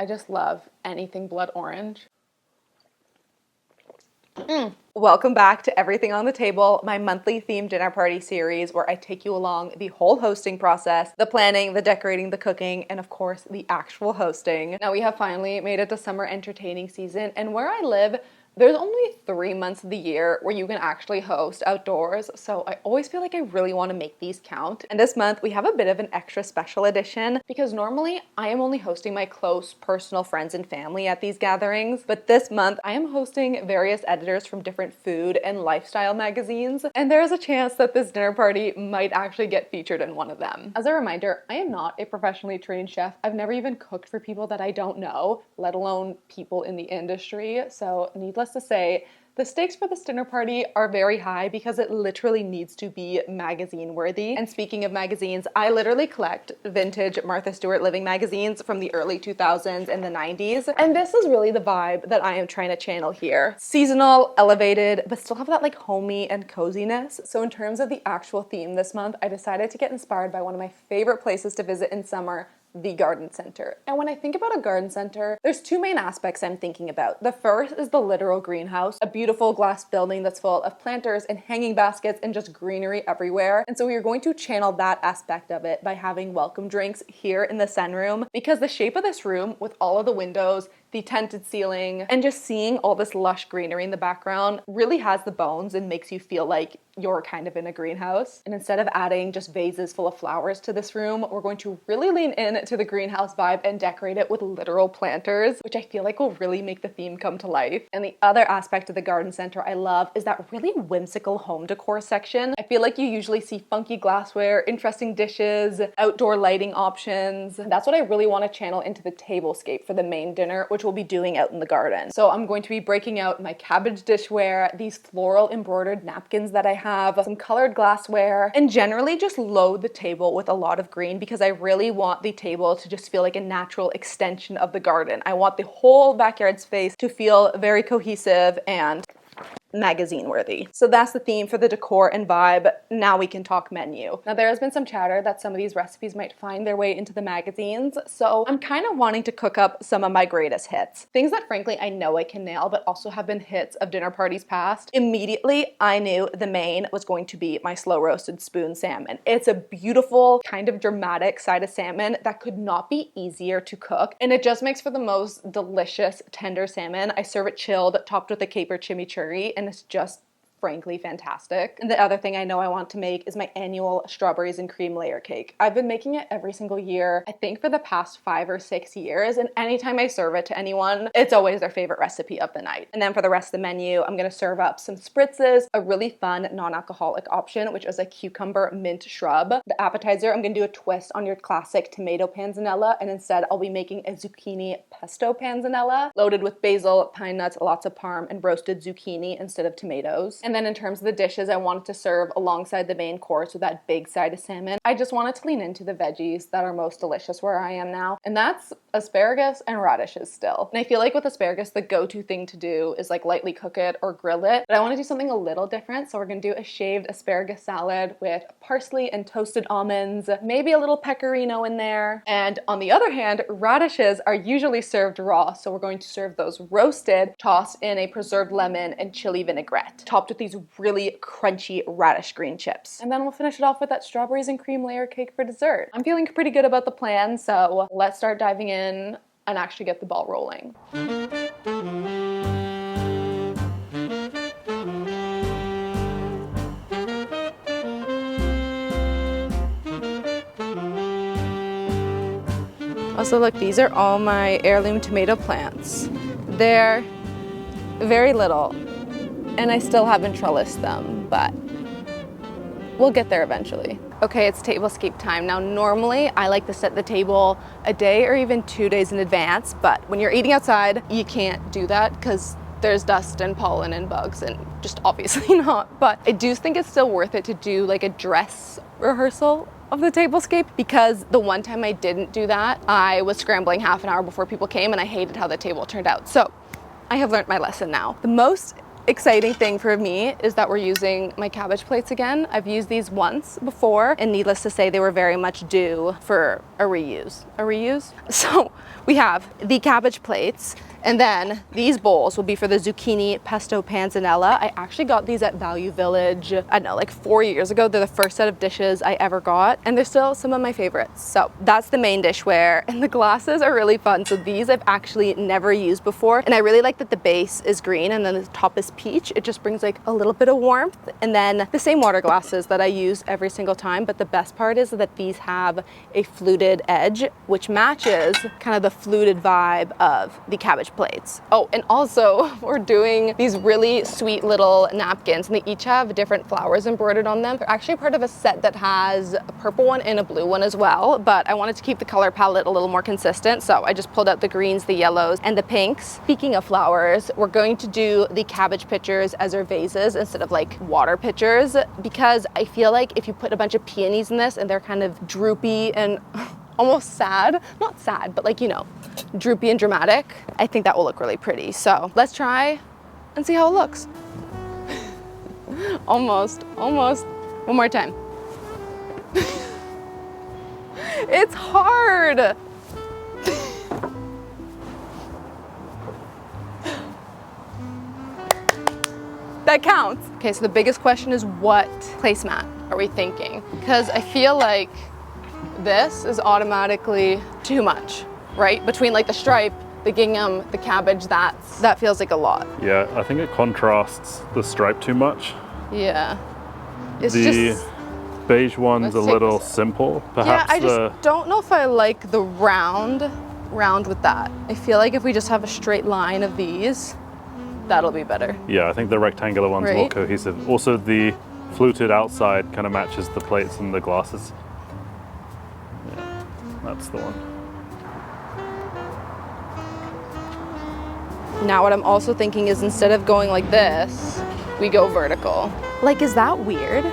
just love anything blood orange. Welcome back to Everything on the Table, my monthly themed dinner party series where I take you along the whole hosting process, the planning, the decorating, the cooking, and of course the actual hosting. Now we have finally made it to summer entertaining season, and where I live, there's only 3 months of the year where you can actually host outdoors, so I always feel like I really want to make these count. And this month we have a bit of an extra special edition because normally I am only hosting my close personal friends and family at these gatherings, but this month I am hosting various editors from different food and lifestyle magazines, and there is a chance that this dinner party might actually get featured in one of them. As a reminder, I am not a professionally trained chef. I've never even cooked for people that I don't know, let alone people in the industry, so needless to say, the stakes for this dinner party are very high because it literally needs to be magazine worthy. And speaking of magazines, I literally collect vintage Martha Stewart living magazines from the early 2000s and the 90s. And this is really the vibe that I am trying to channel here. Seasonal, elevated, but still have that like homey and coziness. So in terms of the actual theme this month, I decided to get inspired by one of my favorite places to visit in summer, the garden center. And when I think about a garden center, there's two main aspects I'm thinking about. The first is the literal greenhouse, a beautiful glass building that's full of planters and hanging baskets and just greenery everywhere. And so we are going to channel that aspect of it by having welcome drinks here in the sunroom, because the shape of this room with all of the windows, the tinted ceiling, and just seeing all this lush greenery in the background really has the bones and makes you feel like you're kind of in a greenhouse. And instead of adding just vases full of flowers to this room, we're going to really lean in to the greenhouse vibe and decorate it with literal planters, which I feel like will really make the theme come to life. And the other aspect of the garden center I love is that really whimsical home decor section. I feel like you usually see funky glassware, interesting dishes, outdoor lighting options. And that's what I really want to channel into the tablescape for the main dinner, which we'll be doing out in the garden. So I'm going to be breaking out my cabbage dishware, these floral embroidered napkins that I have, some colored glassware, and generally just load the table with a lot of green because I really want the table to just feel like a natural extension of the garden. I want the whole backyard space to feel very cohesive and magazine worthy. So that's the theme for the decor and vibe. Now we can talk menu. Now there has been some chatter that some of these recipes might find their way into the magazines, so I'm kind of wanting to cook up some of my greatest hits. Things that frankly I know I can nail, but also have been hits of dinner parties past. Immediately I knew the main was going to be my slow roasted spoon salmon. It's a beautiful, kind of dramatic side of salmon that could not be easier to cook, and it just makes for the most delicious, tender salmon. I serve it chilled, topped with a caper chimichurri, and it's just frankly fantastic. And the other thing I know I want to make is my annual strawberries and cream layer cake. I've been making it every single year, I think for the past 5 or 6 years, and anytime I serve it to anyone, it's always their favorite recipe of the night. And then for the rest of the menu, I'm gonna serve up some spritzes, a really fun non-alcoholic option, which is a cucumber mint shrub. The appetizer, I'm gonna do a twist on your classic tomato panzanella, and instead I'll be making a zucchini pesto panzanella, loaded with basil, pine nuts, lots of parm, and roasted zucchini instead of tomatoes. And then in terms of the dishes I wanted to serve alongside the main course with that big side of salmon, I just wanted to lean into the veggies that are most delicious where I am now. And that's asparagus and radishes still. And I feel like with asparagus, the go-to thing to do is like lightly cook it or grill it. But I want to do something a little different. So we're going to do a shaved asparagus salad with parsley and toasted almonds, maybe a little pecorino in there. And on the other hand, radishes are usually served raw. So we're going to serve those roasted, tossed in a preserved lemon and chili vinaigrette, topped with these really crunchy radish green chips. And then we'll finish it off with that strawberries and cream layer cake for dessert. I'm feeling pretty good about the plan, so let's start diving in and actually get the ball rolling. Also look, these are all my heirloom tomato plants. They're very little, and I still haven't trellised them, but we'll get there eventually. Okay, it's tablescape time. Now, normally I like to set the table a day or even 2 days in advance, but when you're eating outside, you can't do that because there's dust and pollen and bugs, and just obviously not. But I do think it's still worth it to do like a dress rehearsal of the tablescape, because the one time I didn't do that, I was scrambling half an hour before people came and I hated how the table turned out. So I have learned my lesson now. The most exciting thing for me is that we're using my cabbage plates again. I've used these once before, and needless to say, they were very much due for a reuse. A reuse? So we have the cabbage plates, and then these bowls will be for the zucchini, pesto, panzanella. I actually got these at Value Village, I don't know, like 4 years ago. They're the first set of dishes I ever got, and they're still some of my favorites. So that's the main dishware, and the glasses are really fun. So these I've actually never used before, and I really like that the base is green and then the top is peach. It just brings like a little bit of warmth. And then the same water glasses that I use every single time, but the best part is that these have a fluted edge, which matches kind of the fluted vibe of the cabbage plates. Oh, and also we're doing these really sweet little napkins, and they each have different flowers embroidered on them. They're actually part of a set that has a purple one and a blue one as well, but I wanted to keep the color palette a little more consistent, so I just pulled out the greens, the yellows, and the pinks. Speaking of flowers, we're going to do the cabbage pitchers as our vases instead of like water pitchers, because I feel like if you put a bunch of peonies in this and they're kind of droopy and almost sad, not sad, but like, you know, droopy and dramatic, I think that will look really pretty. So let's try and see how it looks. Almost. One more time. It's hard. That counts. Okay, so the biggest question is, what placemat are we thinking? Because I feel like this is automatically too much, right? Between like the stripe, the gingham, the cabbage, that feels like a lot. Yeah, I think it contrasts the stripe too much. Yeah. It's the just, beige one's let's a take little this out. simple. Yeah, Perhaps I just don't know if I like the round with that. I feel like if we just have a straight line of these, that'll be better. Yeah, I think the rectangular one's more Right? cohesive. Also, the fluted outside kind of matches the plates and the glasses. Yeah, that's the one. Now what I'm also thinking is, instead of going like this, we go vertical. Like, is that weird?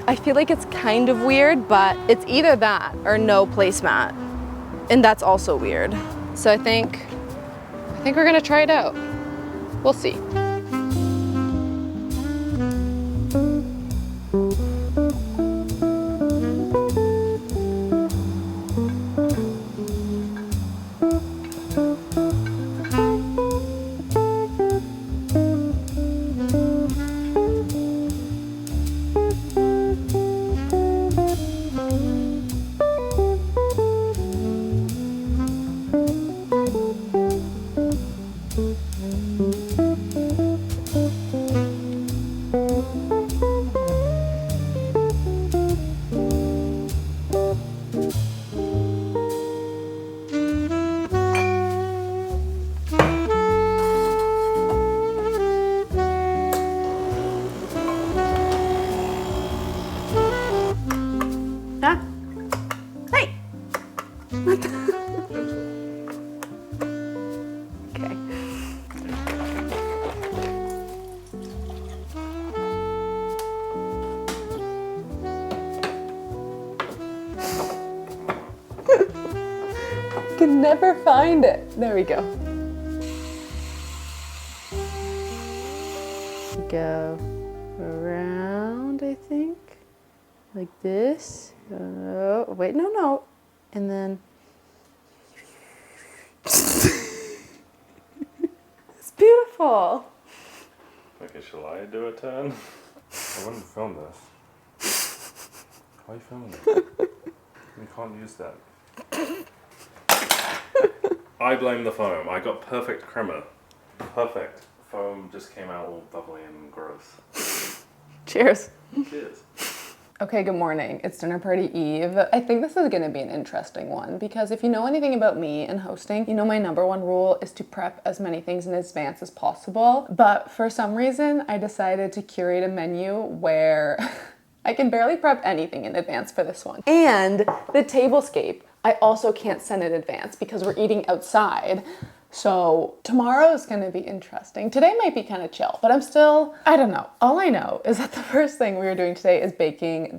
I feel like it's kind of weird, but it's either that or no placemat. And that's also weird. So I think we're gonna try it out. We'll see. Can never find it. There we go. Go around, I think, like this. Oh, wait, no. And then. It's beautiful. Okay, shall I do a turn? I wouldn't film this. Why are you filming it? You can't use that. I blame the foam. I got perfect crema. Perfect. Foam just came out all bubbly and gross. Cheers. Cheers. Okay, good morning. It's dinner party eve. I think this is gonna be an interesting one because if you know anything about me and hosting, you know my number one rule is to prep as many things in advance as possible. But for some reason, I decided to curate a menu where I can barely prep anything in advance for this one. And the tablescape, I also can't send in advance because we're eating outside. So tomorrow is going to be interesting. Today might be kind of chill, but I don't know. All I know is that the first thing we are doing today is baking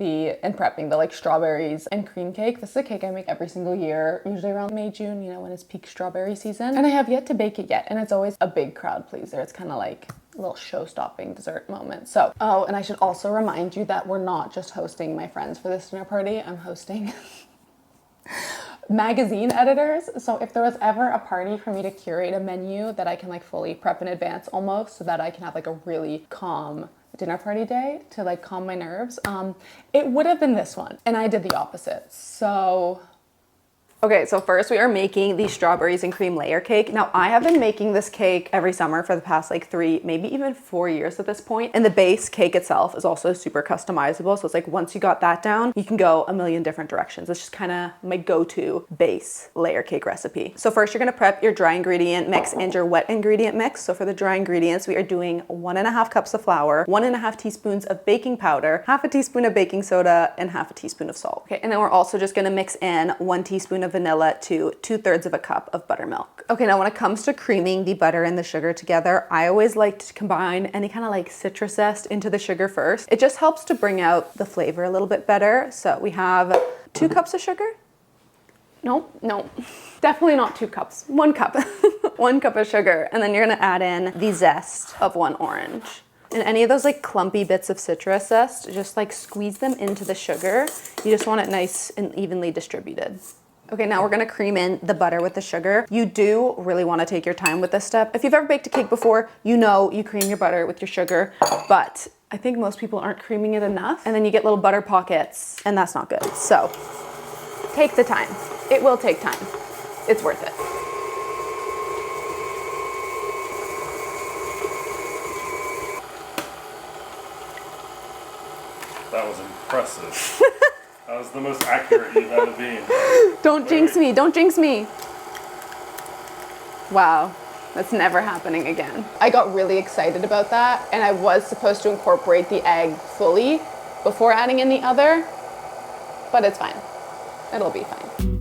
and prepping the like strawberries and cream cake. This is a cake I make every single year, usually around May, June, you know, when it's peak strawberry season. And I have yet to bake it yet. And it's always a big crowd pleaser. It's kind of like a little show-stopping dessert moment. So, oh, and I should also remind you that we're not just hosting my friends for this dinner party. I'm hosting magazine editors. So if there was ever a party for me to curate a menu that I can like fully prep in advance almost, so that I can have like a really calm dinner party day to like calm my nerves, it would have been this one. And I did the opposite. So okay, so first we are making the strawberries and cream layer cake. Now I have been making this cake every summer for the past like 3, maybe even 4 years at this point. And the base cake itself is also super customizable. So it's like once you got that down, you can go a million different directions. It's just kind of my go-to base layer cake recipe. So first you're gonna prep your dry ingredient mix and your wet ingredient mix. So for the dry ingredients, we are doing 1.5 cups of flour, 1.5 teaspoons of baking powder, 1/2 teaspoon of baking soda, and 1/2 teaspoon of salt. Okay, and then we're also just gonna mix in 1 teaspoon of vanilla to 2/3 of a cup of buttermilk. Okay, now when it comes to creaming the butter and the sugar together, I always like to combine any kind of like citrus zest into the sugar first. It just helps to bring out the flavor a little bit better. So we have 2 cups of sugar. no, definitely not 2 cups, 1 cup. 1 cup of sugar. And then you're gonna add in the zest of 1 orange. And any of those like clumpy bits of citrus zest, just like squeeze them into the sugar. You just want it nice and evenly distributed. Okay, now we're gonna cream in the butter with the sugar. You do really wanna take your time with this step. If you've ever baked a cake before, you know you cream your butter with your sugar, but I think most people aren't creaming it enough, and then you get little butter pockets, and that's not good. So take the time. It will take time. It's worth it. That was impressive. That was the most accurate you've ever been. Don't jinx me, don't jinx me. Wow, that's never happening again. I got really excited about that, and I was supposed to incorporate the egg fully before adding in the other, but it's fine. It'll be fine.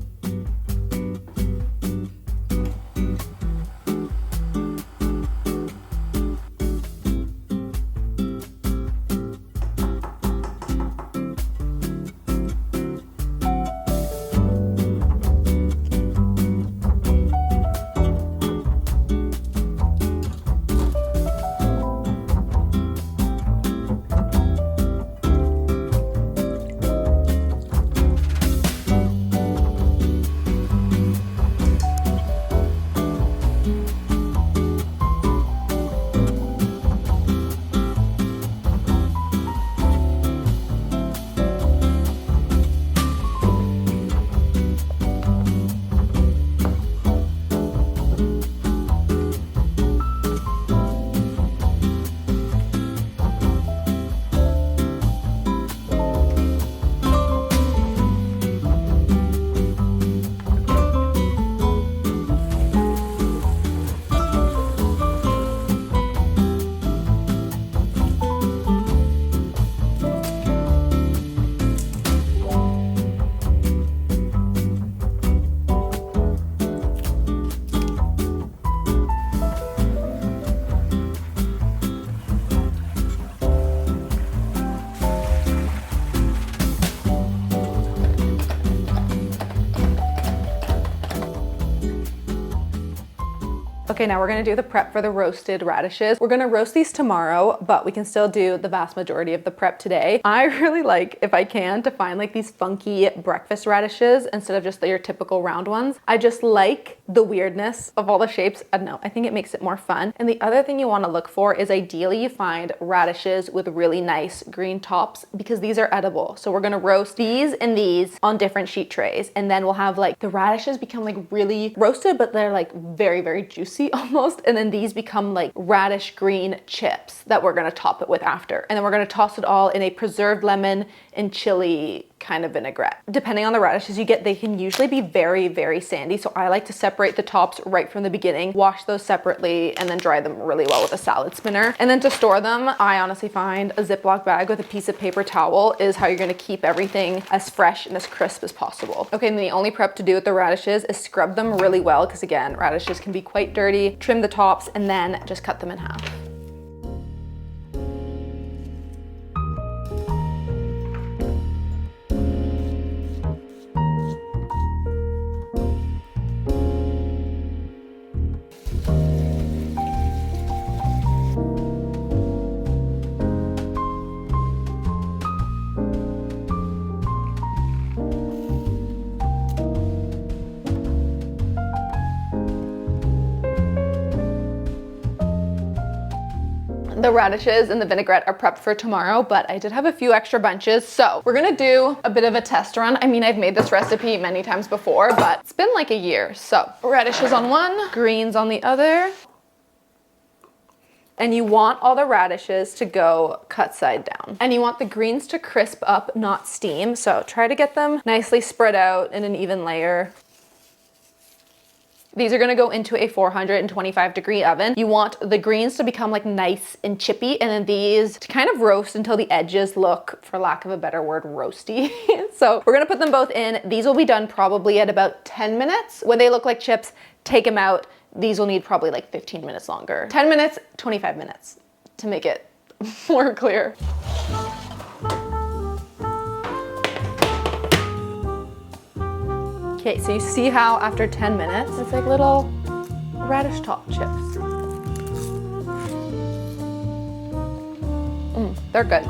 Okay, now we're gonna do the prep for the roasted radishes. We're gonna roast these tomorrow, but we can still do the vast majority of the prep today. I really like, if I can, to find like these funky breakfast radishes instead of just your typical round ones. I just like the weirdness of all the shapes. I don't know, I think it makes it more fun. And the other thing you wanna look for is ideally you find radishes with really nice green tops because these are edible. So we're gonna roast these and these on different sheet trays. And then we'll have like the radishes become like really roasted, but they're like very, very juicy almost. And then these become like radish green chips that we're gonna top it with after. And then we're gonna toss it all in a preserved lemon and chili kind of vinaigrette. Depending on the radishes you get, they can usually be very, very sandy. So I like to separate the tops right from the beginning, wash those separately, and then dry them really well with a salad spinner. And then to store them, I honestly find a Ziploc bag with a piece of paper towel is how you're gonna keep everything as fresh and as crisp as possible. Okay, and the only prep to do with the radishes is scrub them really well, because again, radishes can be quite dirty. Trim the tops and then just cut them in half. The radishes and the vinaigrette are prepped for tomorrow, but I did have a few extra bunches. So we're gonna do a bit of a test run. I mean, I've made this recipe many times before, but it's been like a year. So radishes on one, greens on the other. And you want all the radishes to go cut side down. And you want the greens to crisp up, not steam. So try to get them nicely spread out in an even layer. These are gonna go into a 425-degree oven. You want the greens to become like nice and chippy, and then these to kind of roast until the edges look, for lack of a better word, roasty. So we're gonna put them both in. These will be done probably at about 10 minutes. When they look like chips, take them out. These will need probably like 15 minutes longer. 10 minutes, 25 minutes to make it more clear. Okay, so you see how after 10 minutes, it's like little radish top chips. They're good.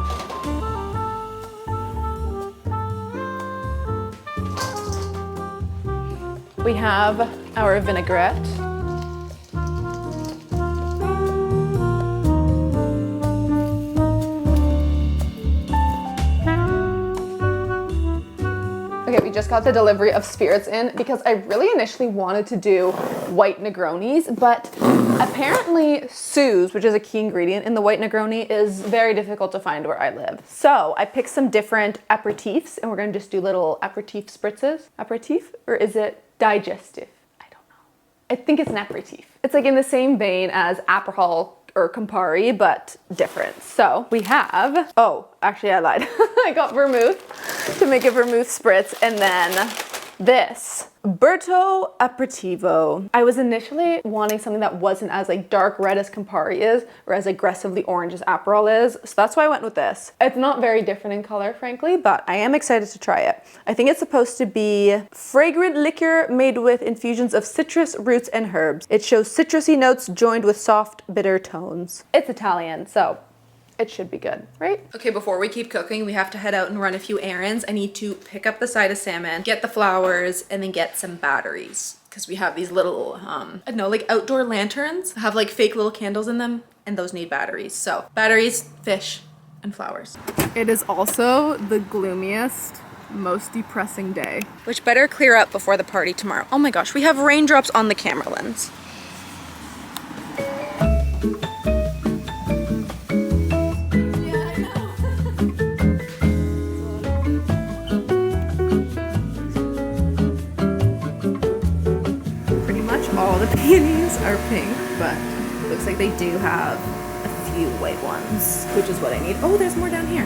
We have our vinaigrette. Okay, we just got the delivery of spirits in because I really initially wanted to do white Negronis, but apparently Sue's, which is a key ingredient in the white Negroni, is very difficult to find where I live. So I picked some different aperitifs and we're gonna just do little aperitif spritzes. Aperitif, or is it digestive? I don't know. I think it's an aperitif. It's like in the same vein as Aperol or Campari, but different. So we have, oh, actually I lied. I got vermouth to make a vermouth spritz, and then this Berto Aperitivo. I was initially wanting something that wasn't as like dark red as Campari is, or as aggressively orange as Aperol is. So that's why I went with this. It's not very different in color, frankly, but I am excited to try it. I think it's supposed to be fragrant liquor made with infusions of citrus, roots, and herbs. It shows citrusy notes joined with soft, bitter tones. It's Italian, so it should be good, right? Okay, before we keep cooking, we have to head out and run a few errands. I need to pick up the side of salmon, get the flowers, and then get some batteries. Because we have these little, I don't know, like outdoor lanterns. Have like fake little candles in them, and those need batteries. So batteries, fish, and flowers. It is also the gloomiest, most depressing day. Which better clear up before the party tomorrow. Oh my gosh, we have raindrops on the camera lens. All the peonies are pink, but it looks like they do have a few white ones, which is what I need. Oh, there's more down here.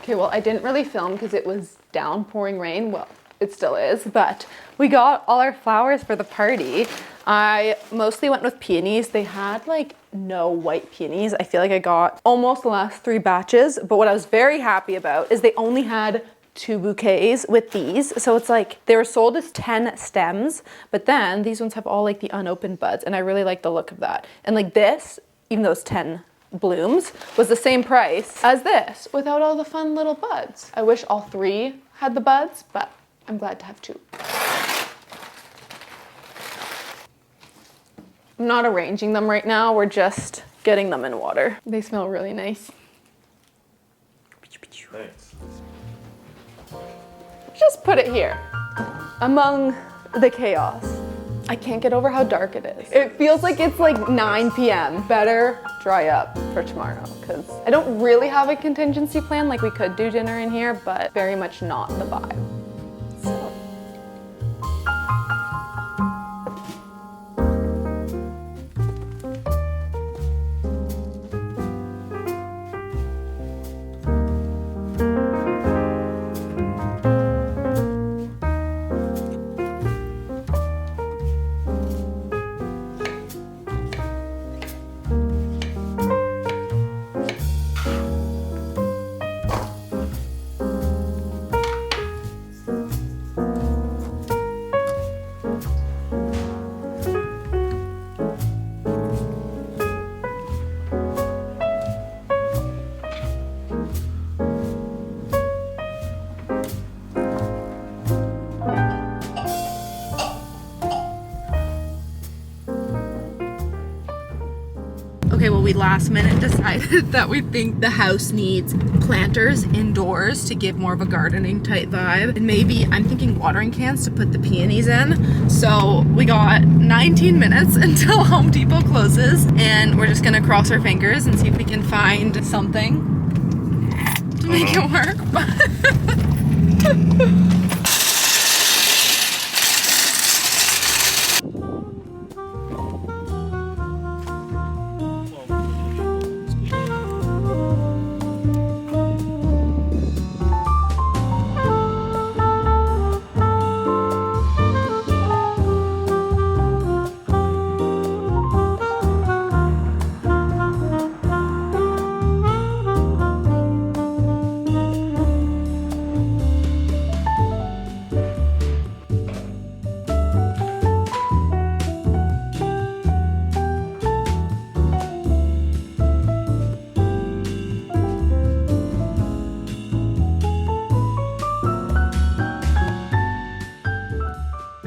Okay, well, I didn't really film because it was downpouring rain. Well, it still is, but we got all our flowers for the party. I mostly went with peonies. They had like no white peonies. I feel like I got almost the last 3 batches, but what I was very happy about is they only had 2 bouquets with these. So it's like they were sold as 10 stems, but then these ones have all like the unopened buds, and I really like the look of that. And like this, even though it's 10 blooms, was the same price as this without all the fun little buds. I wish all 3 had the buds, but I'm glad to have 2. I'm not arranging them right now. We're just getting them in water. They smell really nice. Thanks. Just put it here among the chaos. I can't get over how dark it is. It feels like it's like 9 p.m. Better dry up for tomorrow because I don't really have a contingency plan. Like we could do dinner in here, but very much not the vibe. So. Okay, well, we last minute decided that we think the house needs planters indoors to give more of a gardening type vibe. And maybe I'm thinking watering cans to put the peonies in. So we got 19 minutes until Home Depot closes and we're just gonna cross our fingers and see if we can find something to make it work.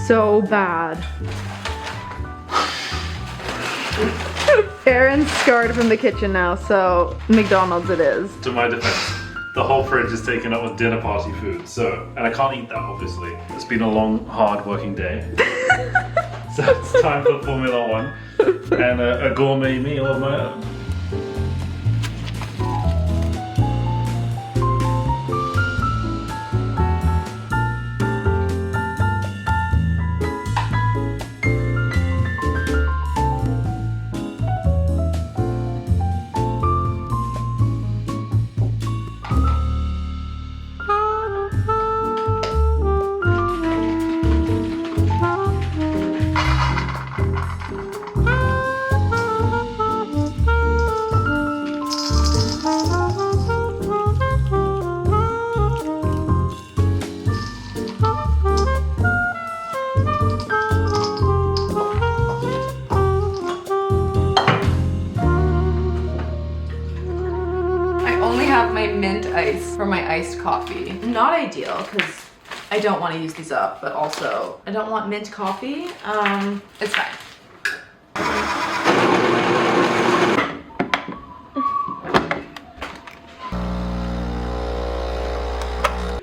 So bad. Aaron's scarred from the kitchen now, so McDonald's it is. To my defense, the whole fridge is taken up with dinner party food, so, and I can't eat that obviously. It's been a long, hard working day. So it's time for Formula One and a gourmet meal of my own. My mint ice for my iced coffee. Not ideal because I don't want to use these up, but also I don't want mint coffee. It's fine.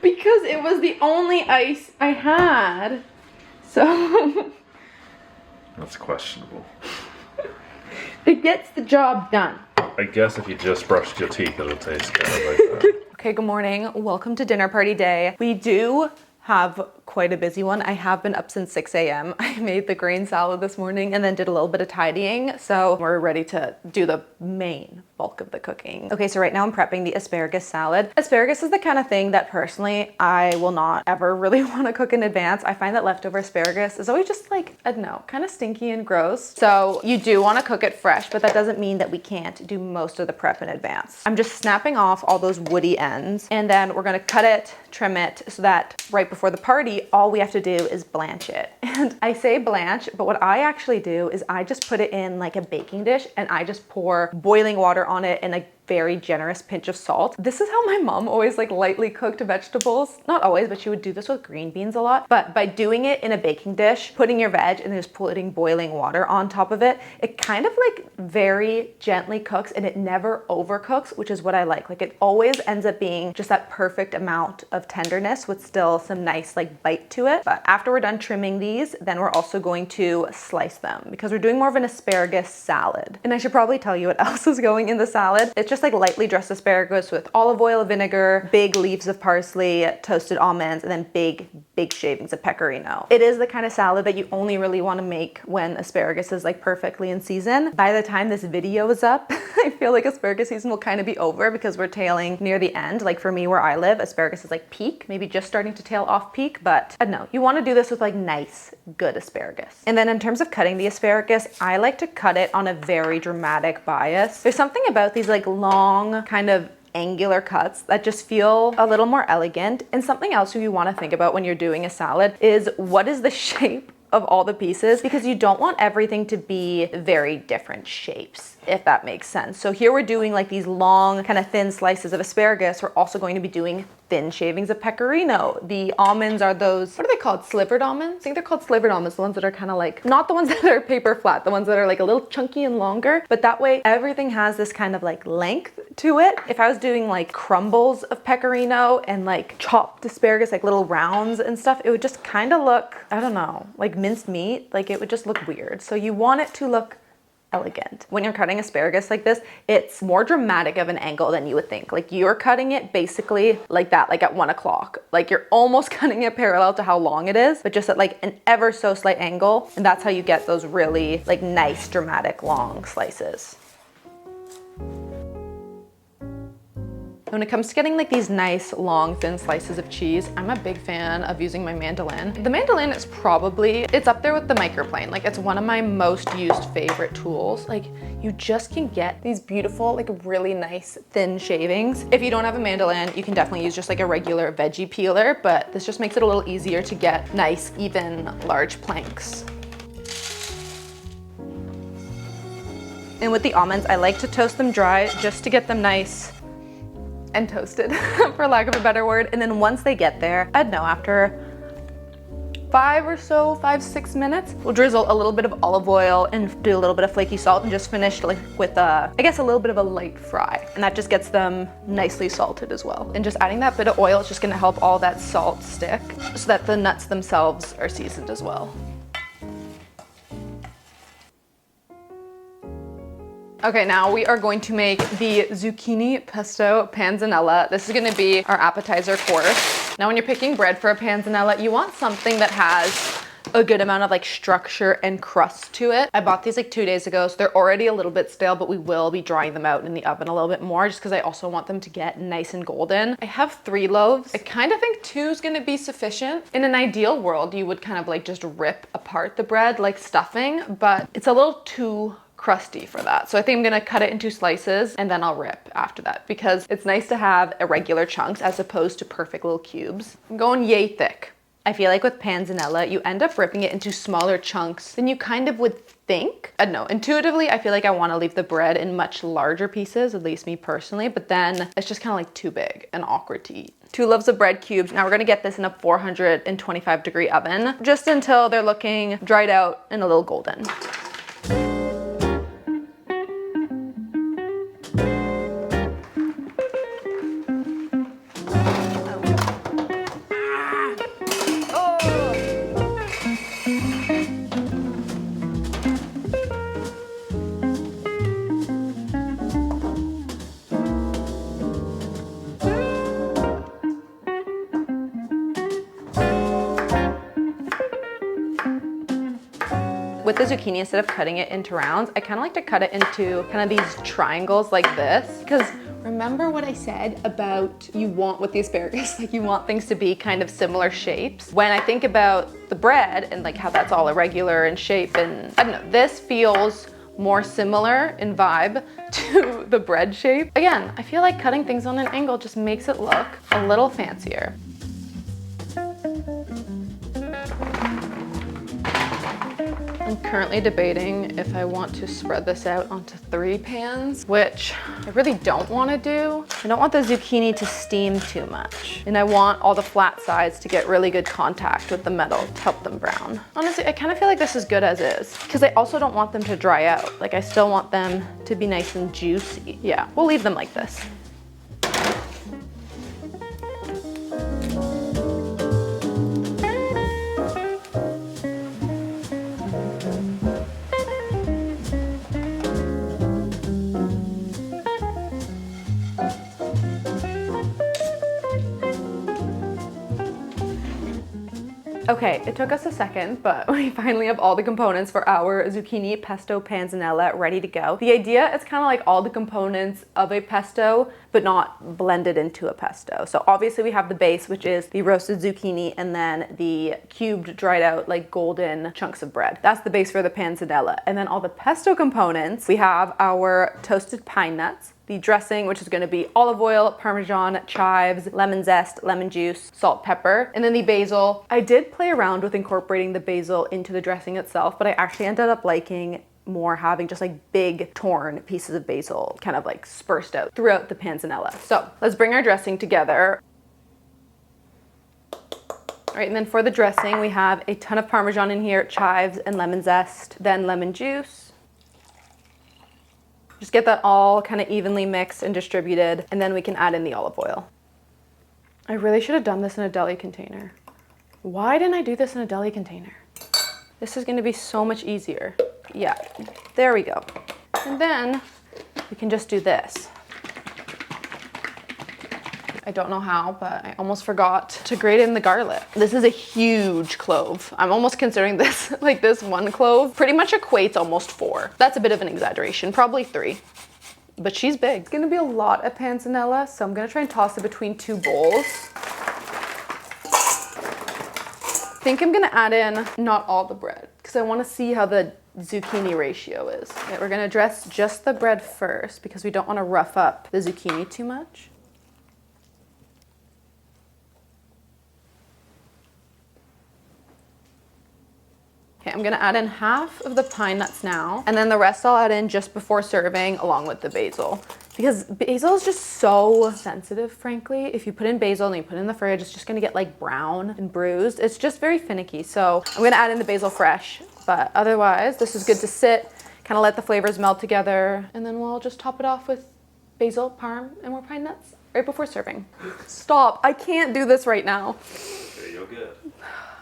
Because it was the only ice I had. So That's questionable. it gets the job done. I guess if you just brushed your teeth, it'll taste kind of like that. Okay, good morning. Welcome to dinner party day. We do have quite a busy one. I have been up since 6 a.m. I made the grain salad this morning and then did a little bit of tidying. So we're ready to do the main bulk of the cooking. Okay, so right now I'm prepping the asparagus salad. Asparagus is the kind of thing that personally I will not ever really want to cook in advance. I find that leftover asparagus is always just like, I don't know, kind of stinky and gross. So you do want to cook it fresh, but that doesn't mean that we can't do most of the prep in advance. I'm just snapping off all those woody ends and then we're gonna cut it, trim it so that right before the party, all we have to do is blanch it. And I say blanch, but what I actually do is I just put it in like a baking dish and I just pour boiling water on it and a very generous pinch of salt. This is how my mom always like lightly cooked vegetables. Not always, but she would do this with green beans a lot. But by doing it in a baking dish, putting your veg and then just putting boiling water on top of it, it kind of like very gently cooks and it never overcooks, which is what I like. Like it always ends up being just that perfect amount of tenderness with still some nice like bite to it. But after we're done trimming these, then we're also going to slice them because we're doing more of an asparagus salad. And I should probably tell you what else is going in the salad. It's just like lightly dressed asparagus with olive oil, vinegar, big leaves of parsley, toasted almonds, and then big shavings of pecorino. It is the kind of salad that you only really want to make when asparagus is like perfectly in season. By the time this video is up, I feel like asparagus season will kind of be over because we're tailing near the end. Like for me where I live, asparagus is like peak, maybe just starting to tail off peak, but I don't know. You want to do this with like nice, good asparagus. And then in terms of cutting the asparagus, I like to cut it on a very dramatic bias. There's something about these like long kind of angular cuts that just feel a little more elegant. And something else you want to think about when you're doing a salad is what is the shape of all the pieces, because you don't want everything to be very different shapes, if that makes sense. So here we're doing like these long kind of thin slices of asparagus. We're also going to be doing thin shavings of pecorino. The almonds are those, what are they called? Slivered almonds? I think they're called slivered almonds, the ones that are kind of like, not the ones that are paper flat, the ones that are like a little chunky and longer, but that way everything has this kind of like length to it. If I was doing like crumbles of pecorino and like chopped asparagus, like little rounds and stuff, it would just kind of look, I don't know, like minced meat, like it would just look weird. So you want it to look elegant. When you're cutting asparagus like this, it's more dramatic of an angle than you would think. Like you're cutting it basically like that, like at 1 o'clock. Like you're almost cutting it parallel to how long it is, but just at like an ever so slight angle. And that's how you get those really like nice, dramatic, long slices. When it comes to getting like these nice, long, thin slices of cheese, I'm a big fan of using my mandolin. The mandolin is probably, it's up there with the microplane. Like it's one of my most used favorite tools. Like you just can get these beautiful, like really nice thin shavings. If you don't have a mandolin, you can definitely use just like a regular veggie peeler, but this just makes it a little easier to get nice, even, large planks. And with the almonds, I like to toast them dry just to get them nice and toasted, for lack of a better word. And then once they get there, I don't know, after 5, 6 minutes, we'll drizzle a little bit of olive oil and do a little bit of flaky salt and just finish like with I guess a little bit of a light fry. And that just gets them nicely salted as well. And just adding that bit of oil is just gonna help all that salt stick so that the nuts themselves are seasoned as well. Okay, now we are going to make the zucchini pesto panzanella. This is gonna be our appetizer course. Now when you're picking bread for a panzanella, you want something that has a good amount of like structure and crust to it. I bought these like 2 days ago, so they're already a little bit stale, but we will be drying them out in the oven a little bit more just because I also want them to get nice and golden. I have 3 loaves. I kind of think 2 is gonna be sufficient. In an ideal world, you would kind of like just rip apart the bread like stuffing, but it's a little too crusty for that. So I think I'm gonna cut it into slices and then I'll rip after that because it's nice to have irregular chunks as opposed to perfect little cubes. I'm going yay thick. I feel like with panzanella, you end up ripping it into smaller chunks than you kind of would think. I don't know, intuitively, I feel like I wanna leave the bread in much larger pieces, at least me personally, but then it's just kind of like too big and awkward to eat. 2 loaves of bread cubes. Now we're gonna get this in a 425-degree oven just until they're looking dried out and a little golden. With the zucchini, instead of cutting it into rounds, I kind of like to cut it into kind of these triangles like this. Because remember what I said about you want with the asparagus, like you want things to be kind of similar shapes. When I think about the bread and like how that's all irregular in shape and I don't know, this feels more similar in vibe to the bread shape. Again, I feel like cutting things on an angle just makes it look a little fancier. I'm Currently debating if I want to spread this out onto 3 pans, which I really don't want to do. I don't want the zucchini to steam too much. And I want all the flat sides to get really good contact with the metal to help them brown. Honestly, I kind of feel like this is good as is, because I also don't want them to dry out. Like, I still want them to be nice and juicy. Yeah, we'll leave them like this. Okay, it took us a second, but we finally have all the components for our zucchini pesto panzanella ready to go. The idea is kind of like all the components of a pesto, but not blended into a pesto. So obviously we have the base, which is the roasted zucchini, and then the cubed, dried out, like golden chunks of bread. That's the base for the panzanella. And then all the pesto components, we have our toasted pine nuts, the dressing, which is going to be olive oil, Parmesan, chives, lemon zest, lemon juice, salt, pepper, and then the basil. I did play around with incorporating the basil into the dressing itself, but I actually ended up liking more having just like big torn pieces of basil kind of like dispersed out throughout the panzanella. So let's bring our dressing together. All right, and then for the dressing, we have a ton of Parmesan in here, chives and lemon zest, then lemon juice. Just get that all kind of evenly mixed and distributed, and then we can add in the olive oil. I really should have done this in a deli container. Why didn't I do this in a deli container? This is going to be so much easier. Yeah, there we go. And then we can just do this. I don't know how, but I almost forgot to grate in the garlic. This is a huge clove. I'm almost considering this, like this one clove pretty much equates almost 4. That's a bit of an exaggeration, probably 3, but she's big. It's gonna be a lot of panzanella, so I'm gonna try and toss it between 2 bowls. I think I'm gonna add in not all the bread, because I wanna see how the zucchini ratio is. Okay, we're gonna dress just the bread first, because we don't wanna rough up the zucchini too much. Okay, I'm gonna add in half of the pine nuts now, and then the rest I'll add in just before serving along with the basil. Because basil is just so sensitive, frankly. If you put in basil and you put it in the fridge, it's just gonna get like brown and bruised. It's just very finicky. So I'm gonna add in the basil fresh, but otherwise this is good to sit, kind of let the flavors melt together, and then we'll just top it off with basil, parm, and more pine nuts right before serving. Stop, I can't do this right now. Okay, you're good.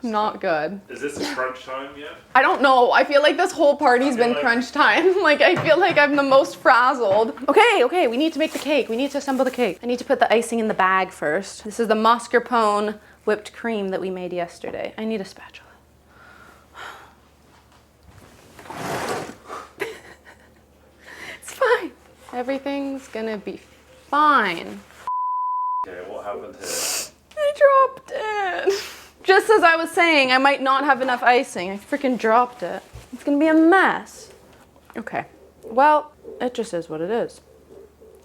Not good. Is this crunch time yet? I don't know. I feel like this whole party's been crunch time. Like, I feel like I'm the most frazzled. Okay, we need to make the cake. We need to assemble the cake. I need to put the icing in the bag first. This is the mascarpone whipped cream that we made yesterday. I need a spatula. It's fine. Everything's gonna be fine. Okay, what happened here? I dropped it. Just as I was saying, I might not have enough icing. I freaking dropped it. It's gonna be a mess. Okay, well, it just is what it is.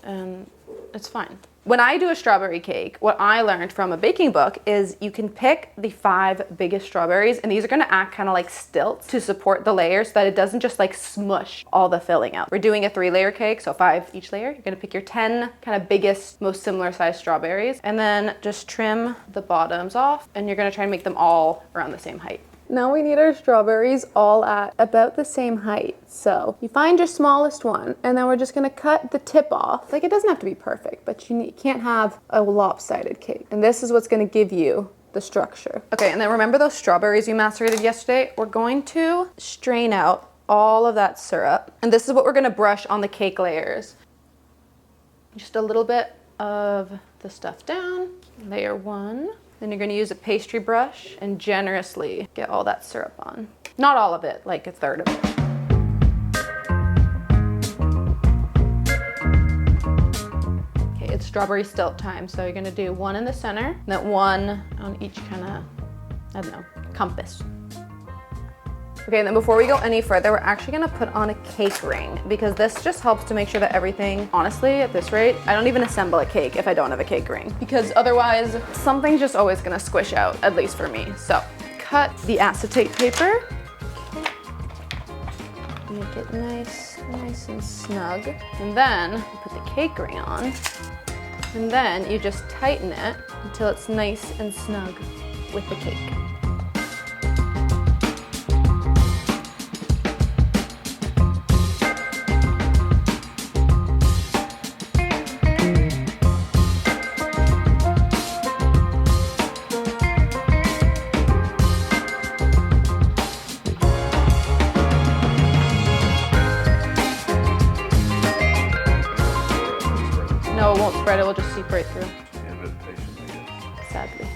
And it's fine. When I do a strawberry cake, what I learned from a baking book is you can pick the 5 biggest strawberries, and these are gonna act kind of like stilts to support the layer so that it doesn't just like smush all the filling out. We're doing a 3-layer cake, so 5 each layer. You're gonna pick your 10 kind of biggest, most similar sized strawberries, and then just trim the bottoms off, and you're gonna try and make them all around the same height. Now we need our strawberries all at about the same height. So you find your smallest one, and then we're just gonna cut the tip off. Like, it doesn't have to be perfect, but you can't have a lopsided cake. And this is what's gonna give you the structure. Okay, and then remember those strawberries you macerated yesterday? We're going to strain out all of that syrup. And this is what we're gonna brush on the cake layers. Just a little bit of the stuff down, layer 1. Then you're gonna use a pastry brush and generously get all that syrup on. Not all of it, like a third of it. Okay, it's strawberry stilt time. So you're gonna do 1 in the center, and then 1 on each kind of, I don't know, compass. Okay, and then before we go any further, we're actually gonna put on a cake ring, because this just helps to make sure that everything, honestly, at this rate, I don't even assemble a cake if I don't have a cake ring, because otherwise something's just always gonna squish out, at least for me. So cut the acetate paper. Make it nice and snug. And then you put the cake ring on. And then you just tighten it until it's nice and snug with the cake. No, it won't spread, it will just seep right through. Yeah, a bit patient, I guess. Sadly.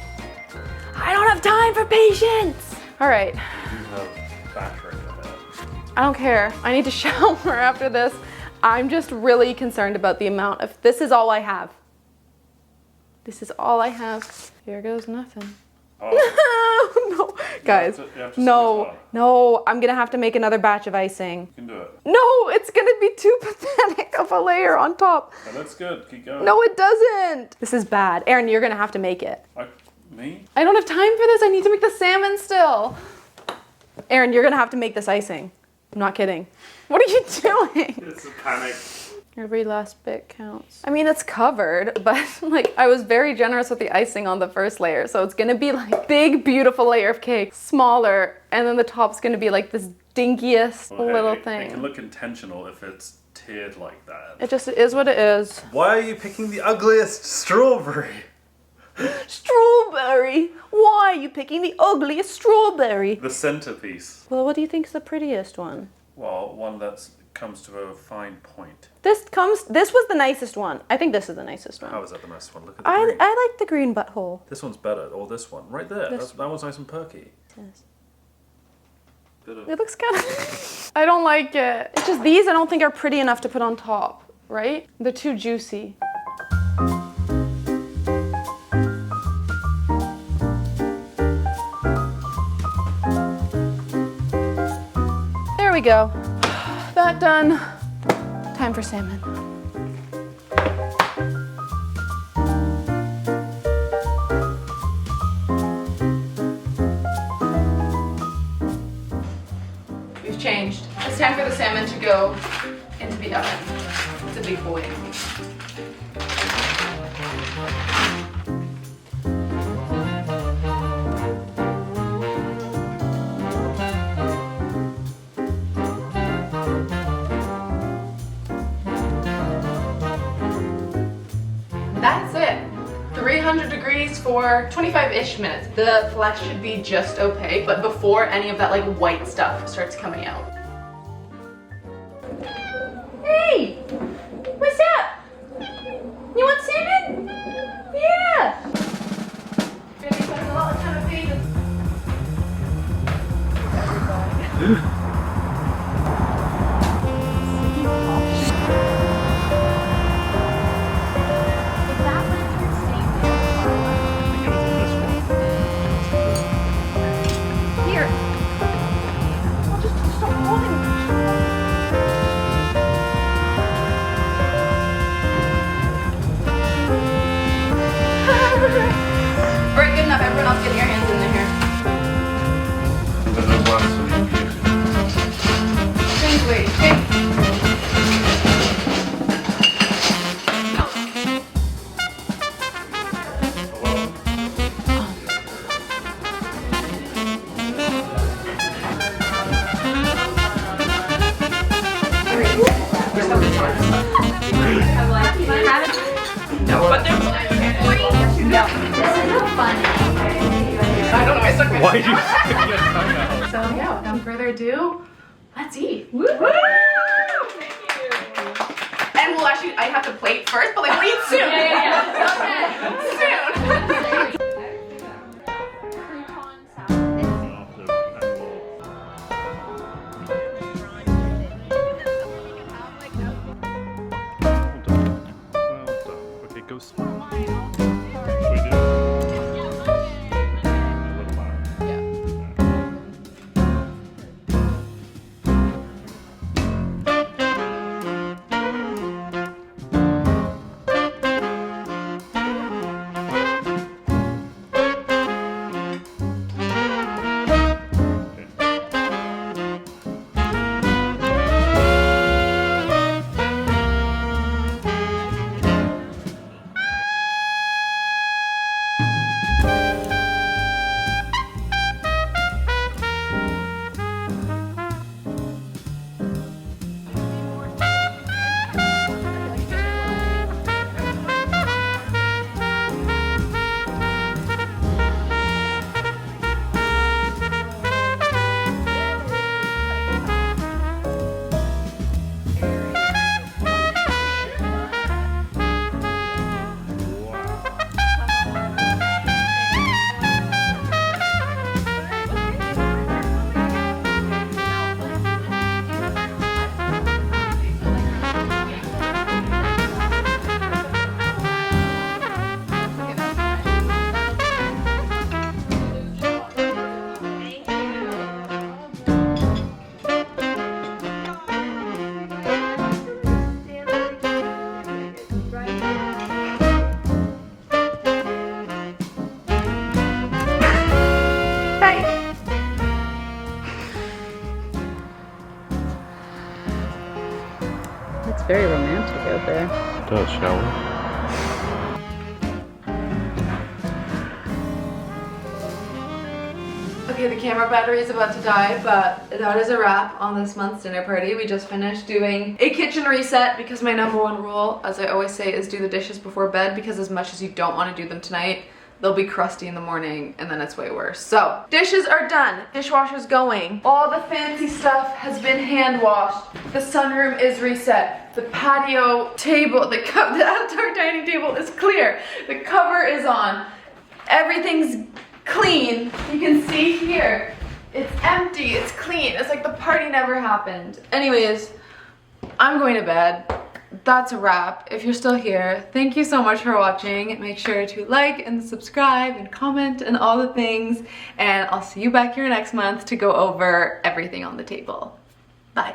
I don't have time for patience! All right, You have battering ahead. I don't care. I need to shower after this. I'm just really concerned about the amount of, this is all I have. This is all I have. Here goes nothing. Oh, No, guys, you have to no, squeeze it. no, I'm gonna have to make another batch of icing. You can do it. No, it's gonna be too pathetic of a layer on top. That looks good. Keep going. No, it doesn't. This is bad. Aaron, you're gonna have to make it. Me? I don't have time for this. I need to make the salmon still. Aaron, you're gonna have to make this icing. I'm not kidding. What are you doing? It's a panic. Every last bit counts. I mean, it's covered, but like I was very generous with the icing on the first layer. So it's gonna be like big, beautiful layer of cake, smaller, and then the top's gonna be like this dinkiest little It can thing. look intentional if it's tiered like that. It just is what it is. Why are you picking the ugliest strawberry? Strawberry? Why are you picking the ugliest strawberry? The centerpiece. Well, what do you think's the prettiest one? Well, one that comes to a fine point. This was the nicest one. I think this is the nicest one. How is that the nicest one? Look at the I green. like the green butthole. This one's better, or this one. Right there. This- That one's nice and perky. Bit of... It looks kind of... I don't like it. It's just these I don't think are pretty enough to put on top, right? They're too juicy. There we go. That done. Time for salmon. We've changed. It's time for the salmon to go into the oven. It's a big boy. That's it. 300 degrees for 25-ish minutes. The flesh should be just okay, but before any of that like white stuff starts coming out. Hey! What's up? You want salmon? Yeah! Really spends a lot of time feeding. Here. I'll just stop holding. Alright, good enough. Everyone else get your hands in there. Change weight, okay? I don't know, I stuck my Why did you stick your tongue out? So yeah, without further ado, let's eat. Woo! And we'll actually, I have to plate first, but like we'll eat soon. Soon. Okay, go slow. Should we do a little louder? It's very romantic out there. It does, shall we? Okay, the camera battery is about to die, but that is a wrap on this month's dinner party. We just finished doing a kitchen reset because my number one rule, as I always say, is do the dishes before bed, because as much as you don't want to do them tonight, they'll be crusty in the morning and then it's way worse. So, dishes are done. Dishwasher's going. All the fancy stuff has been hand washed. The sunroom is reset. The patio table, the outdoor dining table is clear. The cover is on. Everything's clean. You can see here. It's empty. It's clean. It's like the party never happened. Anyways, I'm going to bed. That's a wrap. If you're still here, thank you so much for watching. Make sure to like and subscribe and comment and all the things. And I'll see you back here next month to go over everything on the table. Bye.